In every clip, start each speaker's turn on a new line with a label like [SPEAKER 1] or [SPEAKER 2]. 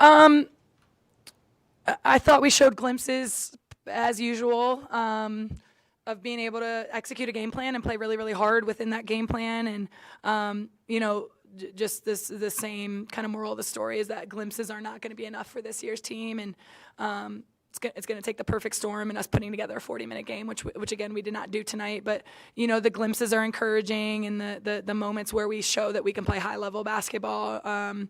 [SPEAKER 1] Um, I thought we showed glimpses, as usual, of being able to execute a game plan and play really, really hard within that game plan. And, just the same kind of moral of the story is that glimpses are not going to be enough for this year's team. And it's going to take the perfect storm and us putting together a 40-minute game, which again, we did not do tonight. But, the glimpses are encouraging, and the moments where we show that we can play high-level basketball, and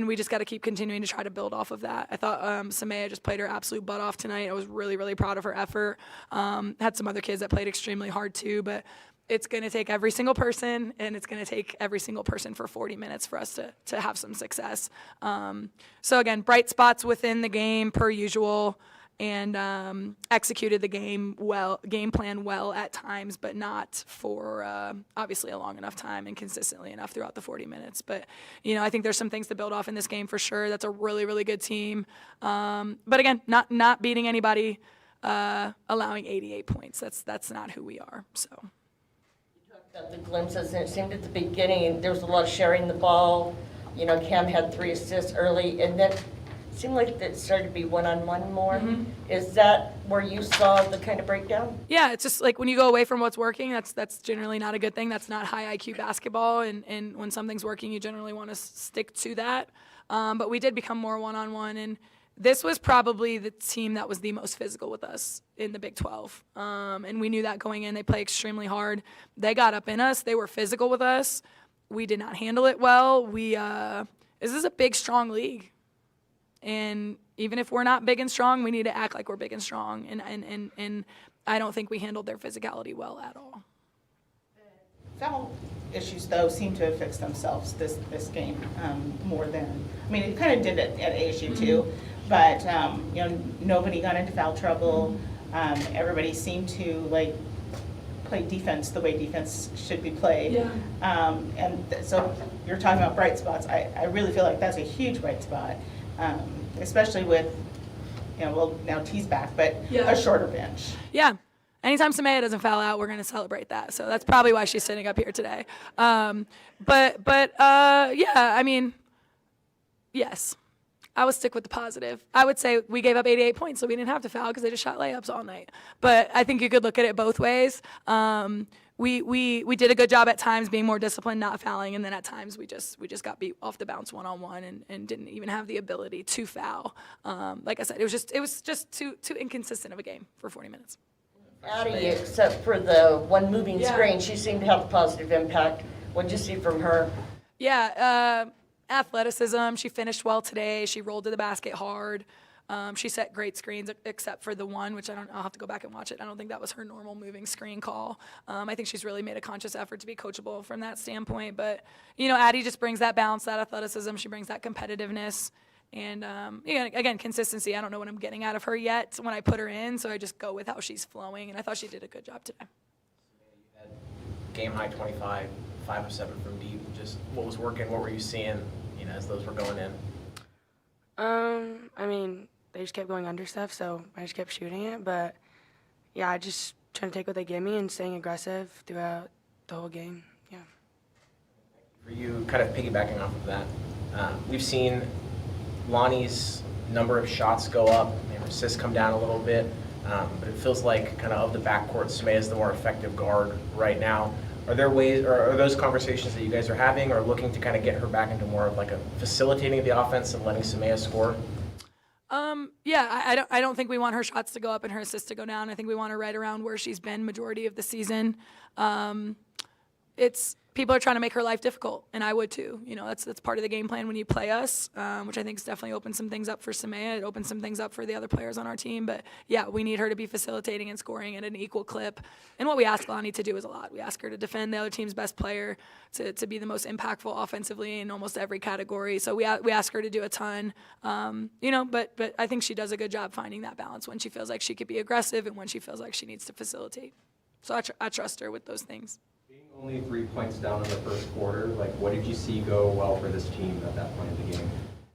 [SPEAKER 1] we just got to keep continuing to try to build off of that. I thought Samaya just played her absolute butt off tonight. I was really, really proud of her effort. Had some other kids that played extremely hard too, but it's going to take every single person, and it's going to take every single person for 40 minutes for us to have some success. So again, bright spots within the game per usual, and executed the game plan well at times, but not for obviously a long enough time and consistently enough throughout the 40 minutes. But, I think there's some things to build off in this game for sure. That's a really, really good team. But again, not beating anybody, allowing 88 points. That's not who we are, so.
[SPEAKER 2] The glimpses, and it seemed at the beginning there was a lot of sharing the ball. Cam had 3 assists early, and then it seemed like it started to be one-on-one more. Mm-hmm. Is that where you saw the kind of breakdown?
[SPEAKER 1] Yeah, it's just like when you go away from what's working, that's generally not a good thing. That's not high IQ basketball, and when something's working, you generally want to stick to that. But we did become more one-on-one, and this was probably the team that was the most physical with us in the Big 12. And we knew that going in. They play extremely hard. They got up in us. They were physical with us. We did not handle it well. This is a big, strong league. And even if we're not big and strong, we need to act like we're big and strong. And I don't think we handled their physicality well at all.
[SPEAKER 3] Foul issues, though, seem to have fixed themselves this game more than, it kind of did it at ASU too. But, nobody got into foul trouble. Everybody seemed to, play defense the way defense should be played. Yeah. So you're talking about bright spots. I really feel like that's a huge bright spot, especially with, now T's back, but a shorter bench.
[SPEAKER 1] Yeah. Anytime Samaya doesn't foul out, we're going to celebrate that. So that's probably why she's sitting up here today. Yes. I would stick with the positive. I would say we gave up 88 points, so we didn't have to foul because they just shot layups all night. But I think you could look at it both ways. We did a good job at times being more disciplined, not fouling, and then at times we just got beat off the bounce one-on-one and didn't even have the ability to foul. Like I said, it was just too inconsistent of a game for 40 minutes.
[SPEAKER 2] Addie, except for the one moving screen, she seemed to have a positive impact. What did you see from her?
[SPEAKER 1] Yeah, athleticism. She finished well today. She rolled to the basket hard. She set great screens except for the one, which I'll have to go back and watch it. I don't think that was her normal moving screen call. I think she's really made a conscious effort to be coachable from that standpoint. But, Addie just brings that balance, that athleticism. She brings that competitiveness. And, again, consistency. I don't know what I'm getting out of her yet when I put her in, so I just go with how she's flowing. And I thought she did a good job today.
[SPEAKER 4] You had game high 25, 5 of 7 from deep. Just what was working? What were you seeing, as those were going in?
[SPEAKER 5] They just kept going under stuff, so I just kept shooting it. But, I just trying to take what they give me and staying aggressive throughout the whole game. Yeah.
[SPEAKER 4] For you, kind of piggybacking off of that, we've seen Lonnie's number of shots go up, her assists come down a little bit, but it feels like kind of the backcourt, Samaya is the more effective guard right now. Are there ways, or are those conversations that you guys are having or looking to kind of get her back into more of like a facilitating the offense and letting Samaya score?
[SPEAKER 1] I don't think we want her shots to go up and her assists to go down. I think we want her right around where she's been majority of the season. People are trying to make her life difficult, and I would too. That's part of the game plan when you play us, which I think has definitely opened some things up for Samaya. It opened some things up for the other players on our team. But, we need her to be facilitating and scoring at an equal clip. And what we ask Lonnie to do is a lot. We ask her to defend the other team's best player, to be the most impactful offensively in almost every category. So we ask her to do a ton, but I think she does a good job finding that balance when she feels like she could be aggressive and when she feels like she needs to facilitate. So I trust her with those things.
[SPEAKER 6] Only 3 points down in the first quarter. What did you see go well for this team at that point in the game?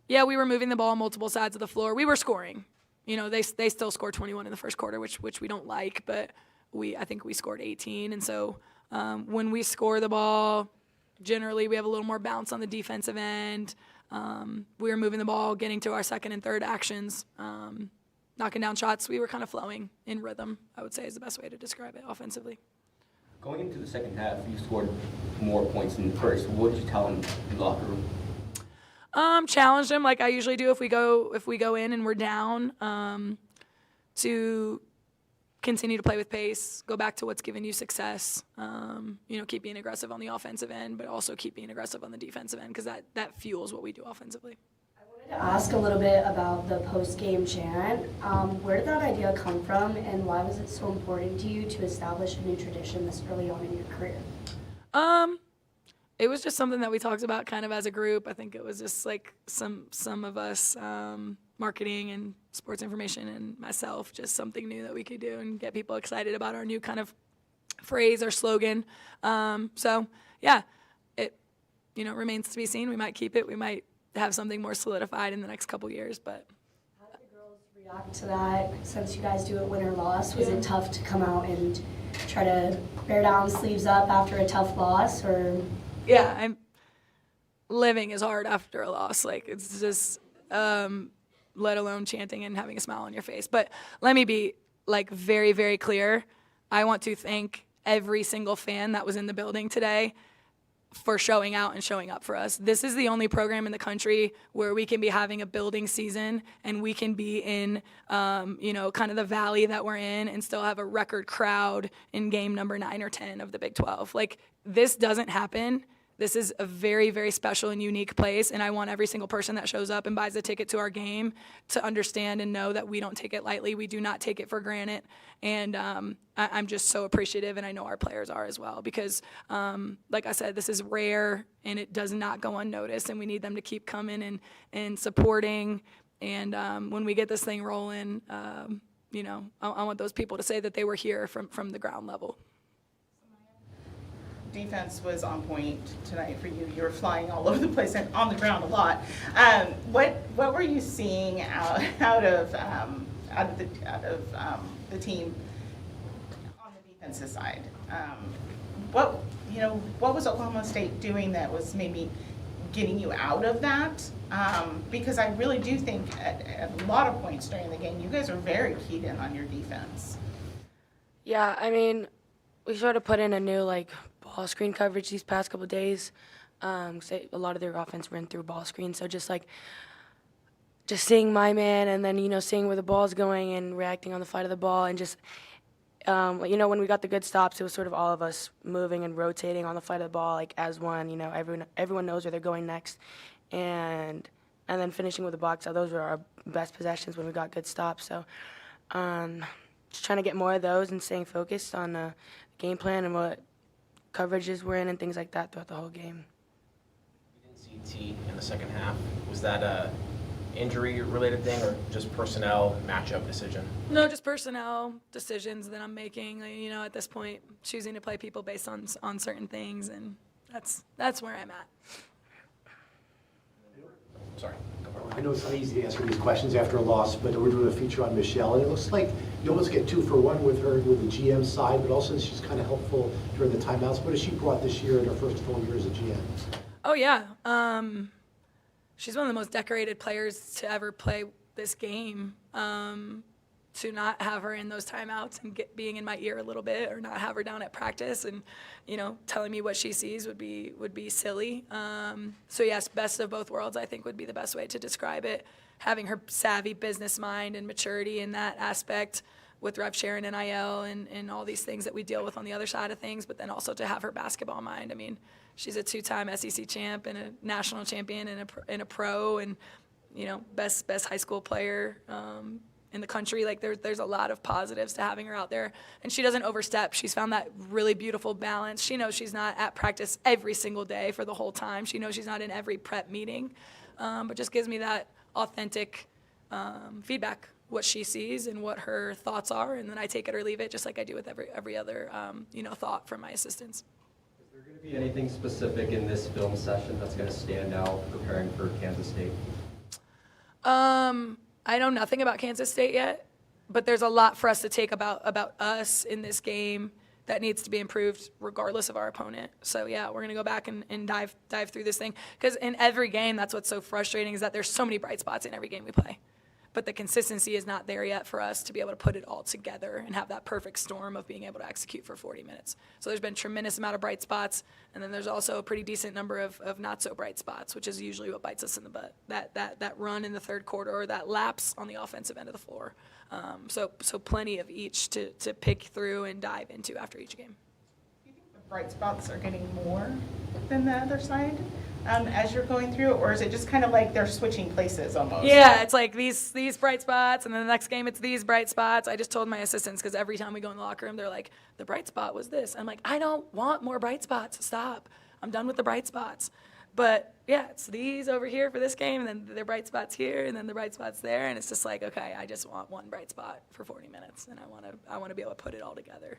[SPEAKER 1] Yeah, we were moving the ball on multiple sides of the floor. We were scoring. They still scored 21 in the first quarter, which we don't like, but I think we scored 18. And so when we score the ball, generally we have a little more bounce on the defensive end. we were moving the ball, getting to our second and third actions, knocking down shots. We were kind of flowing in rhythm, I would say is the best way to describe it offensively.
[SPEAKER 7] Going into the second half, you scored more points than the first. What did you tell them in the locker room?
[SPEAKER 1] Challenge them like I usually do if we go in and we're down, to continue to play with pace, go back to what's given you success, keep being aggressive on the offensive end, but also keep being aggressive on the defensive end because that fuels what we do offensively.
[SPEAKER 8] I wanted to ask a little bit about the post-game chant. Where did that idea come from, and why was it so important to you to establish a new tradition this early on in your career?
[SPEAKER 1] It was just something that we talked about kind of as a group. I think it was just like some of us, marketing and sports information and myself, just something new that we could do and get people excited about our new kind of phrase or slogan. So yeah, it remains to be seen. We might keep it. We might have something more solidified in the next couple years. But
[SPEAKER 8] How did the girls react to that? Since you guys do it win or loss, was it tough to come out and try to bear down, sleeves up after a tough loss, or?
[SPEAKER 1] Yeah, living is hard after a loss. Like it's just, let alone chanting and having a smile on your face. But let me be like very, very clear. I want to thank every single fan that was in the building today for showing out and showing up for us. This is the only program in the country where we can be having a building season and we can be in, kind of the valley that we're in and still have a record crowd in game number 9 or 10 of the Big 12. Like, this doesn't happen. This is a very, very special and unique place, and I want every single person that shows up and buys a ticket to our game to understand and know that we don't take it lightly. We do not take it for granted, and I'm just so appreciative, and I know our players are as well because, like I said, this is rare, and it does not go unnoticed, and we need them to keep coming and supporting, and when we get this thing rolling, I want those people to say that they were here from the ground level.
[SPEAKER 3] Defense was on point tonight for you. You were flying all over the place and on the ground a lot. What were you seeing out of the team on the defensive side? What was Oklahoma State doing that was maybe getting you out of that? Because I really do think at a lot of points during the game, you guys are very keyed in on your defense.
[SPEAKER 5] Yeah, I mean, we sort of put in a new ball screen coverage these past couple of days. A lot of their offense ran through ball screen, so just seeing my man and then seeing where the ball's going and reacting on the flight of the ball and just when we got the good stops, it was sort of all of us moving and rotating on the flight of the ball as one. Everyone knows where they're going next, and then finishing with the box out. Those were our best possessions when we got good stops. So just trying to get more of those and staying focused on the game plan and what coverages we're in and things like that throughout the whole game.
[SPEAKER 4] We didn't see T in the second half. Was that a injury-related thing or just personnel matchup decision?
[SPEAKER 1] No, just personnel decisions that I'm making. At this point, choosing to play people based on certain things, and that's where I'm at.
[SPEAKER 4] Sorry.
[SPEAKER 9] I know it's not easy to answer these questions after a loss, but we're doing a feature on Michelle, and it looks like you almost get 2 for 1 with her with the GM side, but also she's kind of helpful during the timeouts. What has she brought this year in her first full year as a GM?
[SPEAKER 1] Oh, yeah. She's one of the most decorated players to ever play this game. To not have her in those timeouts and being in my ear a little bit, or not have her down at practice and telling me what she sees would be silly. So yes, best of both worlds I think would be the best way to describe it. Having her savvy business mind and maturity in that aspect with rev sharing and IL and all these things that we deal with on the other side of things, but then also to have her basketball mind. I mean, she's a 2-time SEC champ and a national champion and a pro and best high school player in the country. There's a lot of positives to having her out there, and she doesn't overstep. She's found that really beautiful balance. She knows she's not at practice every single day for the whole time. She knows she's not in every prep meeting, but just gives me that authentic feedback, what she sees and what her thoughts are, and then I take it or leave it, just like I do with every other thought from my assistants.
[SPEAKER 6] Is there going to be anything specific in this film session that's going to stand out preparing for Kansas State?
[SPEAKER 1] I know nothing about Kansas State yet, but there's a lot for us to take about us in this game that needs to be improved regardless of our opponent. So yeah, we're gonna go back and dive through this thing, because in every game, that's what's so frustrating, is that there's so many bright spots in every game we play. But the consistency is not there yet for us to be able to put it all together and have that perfect storm of being able to execute for 40 minutes. So there's been a tremendous amount of bright spots, and then there's also a pretty decent number of not so bright spots, which is usually what bites us in the butt. That run in the third quarter, or that lapse on the offensive end of the floor. So plenty of each to pick through and dive into after each game.
[SPEAKER 3] Do you think the bright spots are getting more than the other side as you're going through, or is it just kind of like they're switching places almost?
[SPEAKER 1] Yeah, it's like these bright spots, and then the next game it's these bright spots. I just told my assistants, because every time we go in the locker room, they're like, the bright spot was this. I'm like, I don't want more bright spots. Stop. I'm done with the bright spots. But yeah, it's these over here for this game, and then the bright spots here, and then the bright spots there, and it's just like, okay, I just want one bright spot for 40 minutes, and I want to be able to put it all together.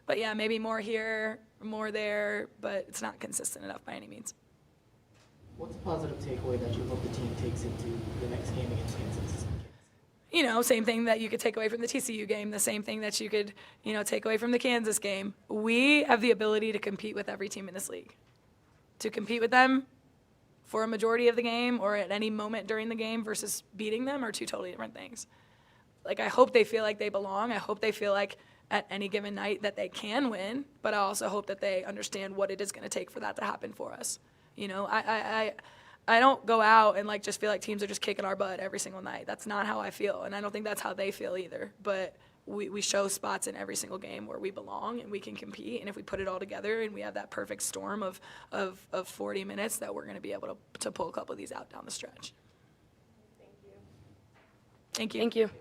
[SPEAKER 1] But yeah, maybe more here, more there, but it's not consistent enough by any means.
[SPEAKER 10] What's a positive takeaway that you hope the team takes into the next game against Kansas?
[SPEAKER 1] You know, same thing that you could take away from the TCU game, the same thing that you could, take away from the Kansas game. We have the ability to compete with every team in this league. To compete with them for a majority of the game or at any moment during the game versus beating them are two totally different things. Like, I hope they feel like they belong. I hope they feel like at any given night that they can win, but I also hope that they understand what it is going to take for that to happen for us. I don't go out and just feel like teams are just kicking our butt every single night. That's not how I feel, and I don't think that's how they feel either. But we show spots in every single game where we belong and we can compete, and if we put it all together and we have that perfect storm of 40 minutes, that we're going to be able to pull a couple of these out down the stretch. Thank you.
[SPEAKER 5] Thank you.